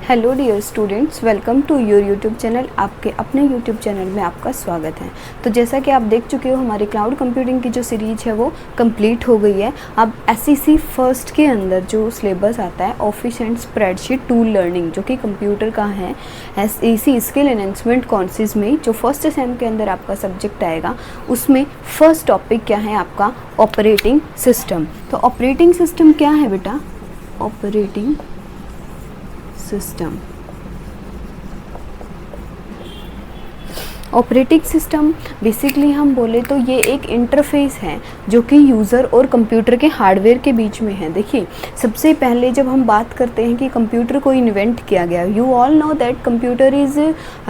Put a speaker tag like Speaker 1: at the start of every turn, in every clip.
Speaker 1: Hello dear students, welcome to your YouTube channel. आपके अपने YouTube channel में आपका स्वागत है। तो जैसा कि आप देख चुके हो, हमारी क्लाउड कंप्यूटिंग की जो सीरीज है वो कंप्लीट हो गई है। अब एसईसी फर्स्ट के अंदर जो सिलेबस आता है office and spreadsheet tool learning, जो कि कंप्यूटर का है, एसईसी स्किल एनहांसमेंट कोर्सेज में जो फर्स्ट सेम के अंदर आपका सब्जेक्ट आएगा, उसमें फर्स्ट टॉपिक क्या है आपका ऑपरेटिंग सिस्टम। तो ऑपरेटिंग सिस्टम क्या है बेटा? Operating system, operating system basically हम बोले तो ये एक इंटरफेस है जो कि यूज़र और कंप्यूटर के हार्डवेयर के बीच में है। देखिए, सबसे पहले जब हम बात करते हैं कि कंप्यूटर को इन्वेंट किया गया, you all know that computer is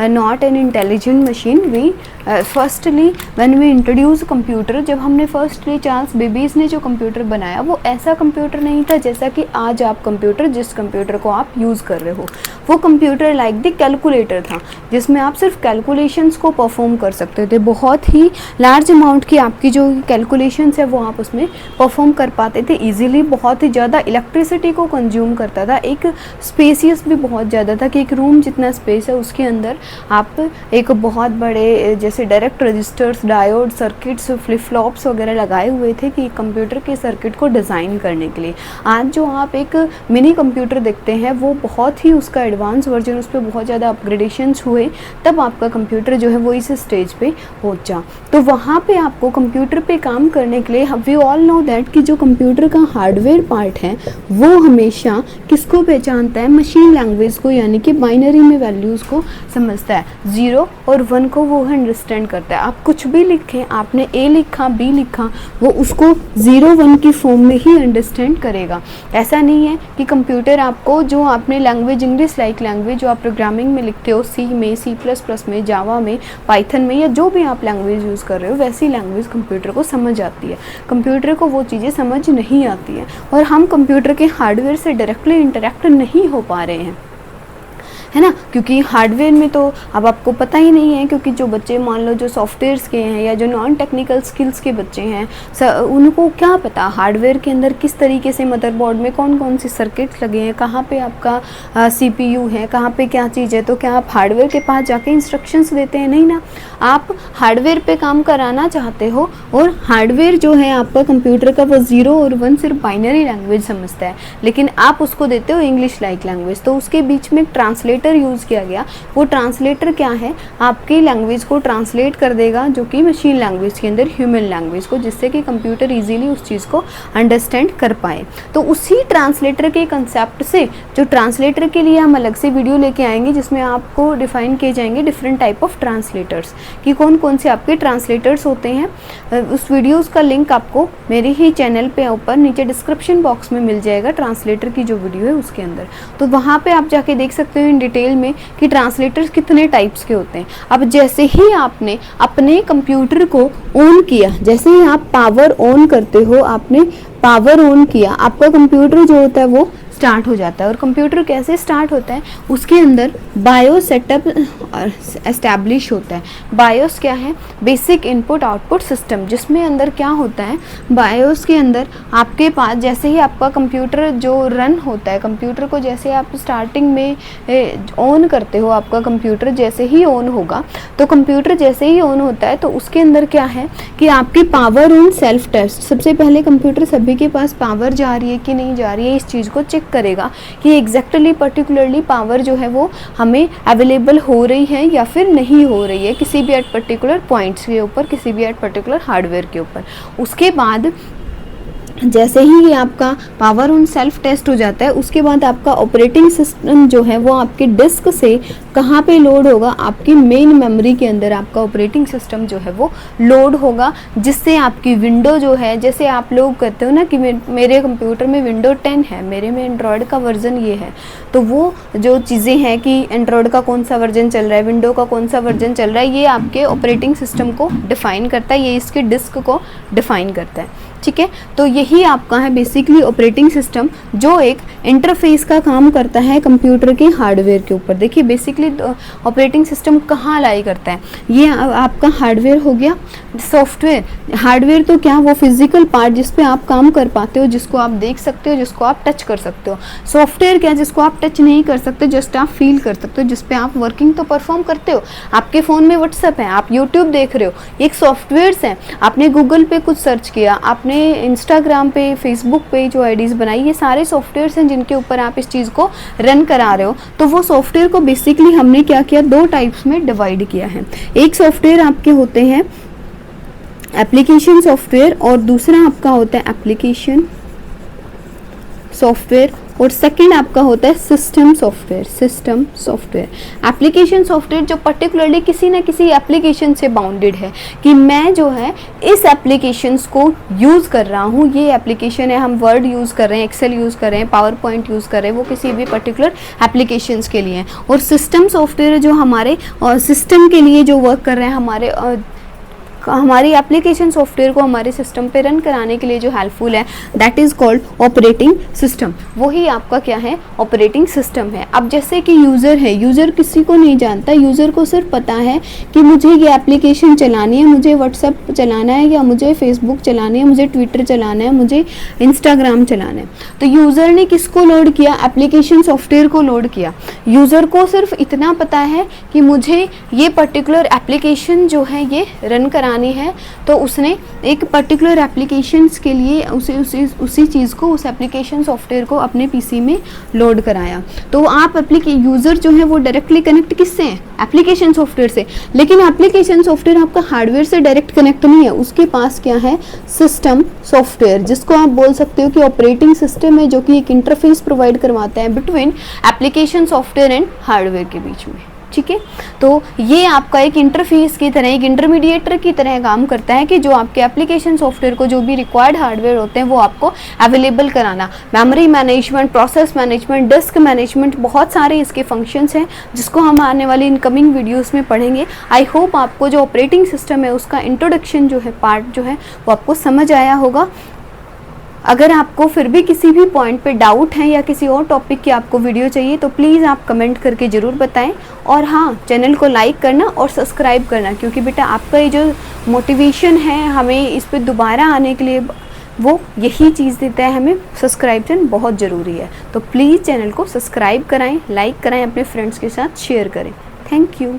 Speaker 1: not an intelligent machine. We firstly when we introduce computer, जब हमने फर्स्टली चार्ल्स बेबीज़ ने जो कंप्यूटर बनाया, वो ऐसा कंप्यूटर नहीं था जैसा कि आज आप कंप्यूटर, जिस कंप्यूटर को आप यूज़ कर रहे हो, वो कंप्यूटर लाइक द कैलकुलेटर था, जिसमें आप सिर्फ कैलकुलेशंस को परफॉर्म कर सकते थे। बहुत ही लार्ज अमाउंट की आपकी जो कैलकुलेशंस है वो आप उसमें परफॉर्म कर पाते थे इजीली। बहुत ही ज़्यादा इलेक्ट्रिसिटी को कंज्यूम करता था। एक स्पेसियस भी बहुत ज़्यादा था कि एक रूम जितना स्पेस है उसके अंदर आप एक बहुत बड़े जैसे direct resistors, diode, circuits, flip flops वगैरह लगाए हुए थे कि कंप्यूटर के सर्किट को डिज़ाइन करने के लिए। आज जो आप एक मिनी कंप्यूटर देखते हैं वो बहुत ही उसका एडवांस वर्जन, उस पर बहुत ज़्यादा अपग्रेडेशंस हुए, तब आपका कंप्यूटर जो है वो इस स्टेज पे पहुंचा। तो वहाँ पे आपको कंप्यूटर पे काम करने के लिए, वी ऑल नो दैट कि जो कंप्यूटर का हार्डवेयर पार्ट है वो हमेशा किसको पहचानता है? मशीन लैंग्वेज को, यानी कि बाइनरी में वैल्यूज़ को समझता है। 0 और 1 को वो अंडरस्टैंड करता है। आप कुछ भी लिखें, आपने ए लिखा, बी लिखा, वो उसको 0 1 की फॉर्म में ही अंडरस्टैंड करेगा। ऐसा नहीं है कि कंप्यूटर आपको जो आपने लैंग्वेज, इंग्लिश लाइक लैंग्वेज जो आप प्रोग्रामिंग में लिखते हो, सी में, C++ में, जावा में, पाइथन में, या जो भी आप लैंग्वेज यूज़ कर रहे हो, वैसी लैंग्वेज कंप्यूटर को समझ आती है। कंप्यूटर को वो चीज़ें समझ नहीं आती है, और हम कंप्यूटर के हार्डवेयर से डायरेक्टली इंटरेक्ट नहीं हो पा रहे हैं, है ना, क्योंकि हार्डवेयर में तो अब आपको पता ही नहीं है। क्योंकि जो बच्चे मान लो जो सॉफ्टवेयर्स के हैं या जो नॉन टेक्निकल स्किल्स के बच्चे हैं, उनको क्या पता हार्डवेयर के अंदर किस तरीके से मदरबोर्ड में कौन कौन से सर्किट्स लगे हैं, कहाँ पे आपका CPU है, कहाँ पे क्या चीज़ है। तो क्या आप हार्डवेयर के पास जाके इंस्ट्रक्शंस देते हैं? नहीं ना। आप हार्डवेयर पे काम कराना चाहते हो, और हार्डवेयर जो है आपका कंप्यूटर का, वो 0 और 1 सिर्फ बाइनरी लैंग्वेज समझता है, लेकिन आप उसको देते हो इंग्लिश लाइक लैंग्वेज। तो उसके बीच में ट्रांसलेटर यूज़ किया गया। वो ट्रांसलेटर क्या है? आपकी लैंग्वेज को ट्रांसलेट कर देगा, जो कि मशीन लैंग्वेज के अंदर ह्यूमन लैंग्वेज को, जिससे कि कंप्यूटर इजीली उस चीज़ को अंडरस्टैंड कर पाए। तो उसी ट्रांसलेटर के कंसेप्ट से, जो ट्रांसलेटर के लिए हम अलग से वीडियो लेके आएंगे, जिसमें आपको डिफाइन किए जाएंगे डिफरेंट टाइप ऑफ ट्रांसलेटर्स, कि कौन कौन से आपके ट्रांसलेटर्स होते हैं। उस वीडियोज़ का लिंक आपको मेरे ही चैनल पे ऊपर नीचे डिस्क्रिप्शन बॉक्स में मिल जाएगा, ट्रांसलेटर की जो वीडियो है उसके अंदर। तो वहाँ पे आप जाके देख सकते हो इन डिटेल में कि ट्रांसलेटर्स कितने टाइप्स के होते हैं। अब जैसे ही आपने अपने कंप्यूटर को ऑन किया, जैसे ही आप पावर ऑन करते हो, आपने पावर ऑन किया, आपका कंप्यूटर जो होता है वो स्टार्ट हो जाता है। और कंप्यूटर कैसे स्टार्ट होता है? उसके अंदर बायोस सेटअप एस्टैब्लिश होता है। बायोस क्या है? बेसिक इनपुट आउटपुट सिस्टम, जिसमें अंदर क्या होता है? बायोस के अंदर आपके पास जैसे ही आपका कंप्यूटर जो रन होता है, कंप्यूटर को जैसे आप स्टार्टिंग में ऑन करते हो, आपका कंप्यूटर जैसे ही ऑन होगा, तो कंप्यूटर जैसे ही ऑन होता है तो उसके अंदर क्या है कि आपकी पावर ऑन सेल्फ टेस्ट, सबसे पहले कंप्यूटर सभी के पास पावर जा रही है कि नहीं जा रही है, इस चीज़ को चेक करेगा कि एग्जैक्टली पर्टिकुलरली पावर जो है वो हमें अवेलेबल हो रही है या फिर नहीं हो रही है, किसी भी एट पर्टिकुलर पॉइंट्स के ऊपर, किसी भी एट पर्टिकुलर हार्डवेयर के ऊपर। उसके बाद जैसे ही ये आपका पावर ऑन सेल्फ टेस्ट हो जाता है, उसके बाद आपका ऑपरेटिंग सिस्टम जो है वो आपके डिस्क से कहाँ पे लोड होगा? आपकी मेन मेमोरी के अंदर आपका ऑपरेटिंग सिस्टम जो है वो लोड होगा, जिससे आपकी विंडो जो है, जैसे आप लोग कहते हो ना कि मेरे कंप्यूटर में विंडो 10 है, मेरे में एंड्रॉयड का वर्जन ये है, तो वो जो चीज़ें हैं कि एंड्रॉयड का कौन सा वर्जन चल रहा है, विंडो का कौन सा वर्जन चल रहा है, ये आपके ऑपरेटिंग सिस्टम को डिफ़ाइन करता है, ये इसके डिस्क को डिफ़ाइन करता है। ठीक है। तो यही आपका है बेसिकली ऑपरेटिंग सिस्टम, जो एक इंटरफेस का काम करता है कंप्यूटर के हार्डवेयर के ऊपर। देखिए बेसिकली ऑपरेटिंग सिस्टम कहाँ लाई करता है, ये आपका हार्डवेयर हो गया। सॉफ्टवेयर, हार्डवेयर तो क्या, वो फिजिकल पार्ट जिस पे आप काम कर पाते हो, जिसको आप देख सकते हो, जिसको आप टच कर सकते हो। सॉफ्टवेयर क्या, जिसको आप टच नहीं कर सकते, जस्ट आप फील कर सकते हो, जिस पे आप वर्किंग तो परफॉर्म करते हो। आपके फ़ोन में व्हाट्सएप है, आप यूट्यूब देख रहे हो, ये एक सॉफ्टवेयर्स हैं। आपने गूगल पे कुछ सर्च किया, आपने इंस्टाग्राम पे, फेसबुक पे जो आईडीज़ बनाई, ये सारे सॉफ्टवेयर्स हैं जिनके ऊपर आप इस चीज़ को रन करा रहे हो। तो वो सॉफ्टवेयर को बेसिकली हमने क्या किया, दो टाइप्स में डिवाइड किया है। एक सॉफ्टवेयर आपके होते हैं एप्लीकेशन सॉफ्टवेयर और दूसरा आपका होता है एप्लीकेशन सॉफ्टवेयर और सेकंड आपका होता है system software. System software, application software जो पर्टिकुलरली किसी ना किसी एप्लीकेशन से बाउंडेड है, कि मैं जो है इस एप्लीकेशंस को यूज़ कर रहा हूँ, ये एप्लीकेशन है, हम वर्ड यूज़ कर रहे हैं, एक्सेल यूज़ कर रहे हैं, पावर पॉइंट यूज़ कर रहे हैं, वो किसी भी पर्टिकुलर एप्लीकेशंस के लिए है। और सिस्टम सॉफ्टवेयर जो हमारे सिस्टम के लिए जो वर्क कर रहे हैं, हमारी एप्लीकेशन सॉफ्टवेयर को हमारे सिस्टम पे रन कराने के लिए जो हेल्पफुल है, that is called operating system. वही आपका क्या है, ऑपरेटिंग सिस्टम है। अब जैसे कि यूज़र है, यूज़र किसी को नहीं जानता, यूज़र को सिर्फ पता है कि मुझे ये एप्लीकेशन चलानी है, मुझे व्हाट्सएप चलाना है, या मुझे फेसबुक चलानी है, मुझे ट्विटर चलाना है, मुझे इंस्टाग्राम चलाना है। तो यूज़र ने किसको लोड किया, एप्लीकेशन सॉफ्टवेयर को लोड किया। यूज़र को सिर्फ इतना पता है कि मुझे ये पर्टिकुलर एप्लीकेशन जो है ये रन करानी है, तो उसने एक पर्टिकुलर एप्लीकेशंस के लिए उसी चीज़ को, उस एप्लीकेशन सॉफ्टवेयर को अपने पीसी में लोड कराया। तो आप यूज़र जो है वो डायरेक्टली कनेक्ट किससे हैं, एप्लीकेशन सॉफ्टवेयर से। लेकिन एप्लीकेशन सॉफ्टवेयर आपका हार्डवेयर से डायरेक्ट कनेक्ट नहीं है, उसके पास क्या है, सिस्टम सॉफ्टवेयर, जिसको आप बोल सकते हो कि ऑपरेटिंग सिस्टम है, जो कि एक इंटरफेस प्रोवाइड करवाता है between application software and hardware के बीच में। ठीक है, तो ये आपका एक इंटरफेस की तरह, एक इंटरमीडिएटर की तरह काम करता है, कि जो आपके एप्लीकेशन सॉफ्टवेयर को जो भी रिक्वायर्ड हार्डवेयर होते हैं वो आपको अवेलेबल कराना। Memory management, process management, disc management, बहुत सारे इसके फंक्शंस हैं जिसको हम आने वाली इनकमिंग वीडियोस में पढ़ेंगे। आई होप आपको जो ऑपरेटिंग सिस्टम है उसका इंट्रोडक्शन जो है, पार्ट जो है वो आपको समझ आया होगा। अगर आपको फिर भी किसी भी पॉइंट पे डाउट है या किसी और टॉपिक की आपको वीडियो चाहिए, तो प्लीज़ आप कमेंट करके ज़रूर बताएं। और हाँ, चैनल को लाइक करना और सब्सक्राइब करना, क्योंकि बेटा आपका ये जो मोटिवेशन है हमें इस पे दोबारा आने के लिए, वो यही चीज़ देता है हमें। सब्सक्रिप्शन बहुत ज़रूरी है, तो प्लीज़ चैनल को सब्सक्राइब कराएँ, लाइक कराएँ, अपने फ्रेंड्स के साथ शेयर करें। Thank you.